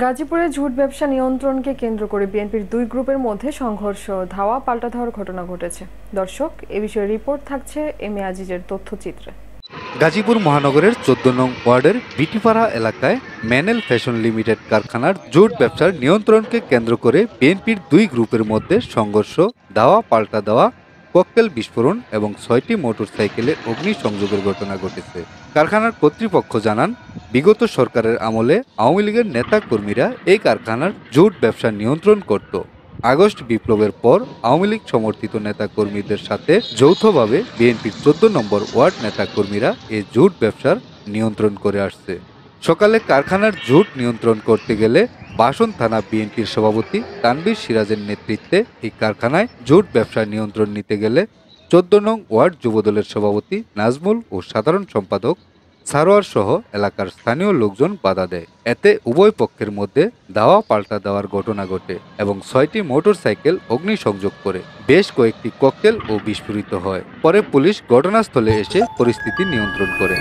গাজীপুরে ঝুট ব্যবসা নিয়ন্ত্রণকে কেন্দ্র করে বিএনপির দুই গ্রুপের মধ্যে সংঘর্ষ, ধাওয়া পাল্টা ধাওয়ার ঘটনা ঘটেছে। দর্শক, এ বিষয়ে রিপোর্ট থাকছে এম এ আজিজের তথ্যচিত্রে। গাজীপুর মহানগরের ১৪ নং ওয়ার্ডের বিটিপাড়া এলাকায় ম্যানেল ফ্যাশন লিমিটেড কারখানার জুট ব্যবসার নিয়ন্ত্রণকে কেন্দ্র করে বিএনপির দুই গ্রুপের মধ্যে সংঘর্ষ, ধাওয়া পাল্টা দেওয়া, ককটেল বিস্ফোরণ এবং ৬টি মোটরসাইকেলে অগ্নিসংযোগের ঘটনা ঘটেছে। কারখানার কর্তৃপক্ষ জানান, বিগত সরকারের আমলে আওয়ামী লীগের নেতা কর্মীরা এই কারখানার জুট ব্যবসা নিয়ন্ত্রণ করত। আগস্ট বিপ্লবের পর আওয়ামী লীগ সমর্থিত নেতাকর্মীদের সাথে যৌথভাবে বিএনপির ১৪ নম্বর ওয়ার্ড নেতাকর্মীরা এই জুট ব্যবসার নিয়ন্ত্রণ করে আসছে। সকালে কারখানার জুট নিয়ন্ত্রণ করতে গেলে বাসন থানা বিএনপির সভাপতি তানভীর সিরাজের নেতৃত্বে এই কারখানায় জুট ব্যবসার নিয়ন্ত্রণ নিতে গেলে ১৪ নং ওয়ার্ড যুবদলের সভাপতি নাজমুল ও সাধারণ সম্পাদক সারোয়ার সহ এলাকার স্থানীয় লোকজন বাধা দেয়। এতে উভয় পক্ষের মধ্যে ধাওয়া পাল্টা দেওয়ার ঘটনা ঘটে এবং ৬টি মোটরসাইকেল অগ্নিসংযোগ করে বেশ কয়েকটি ককটেল ও বিস্ফোরিত হয়। পরে পুলিশ ঘটনাস্থলে এসে পরিস্থিতি নিয়ন্ত্রণ করে।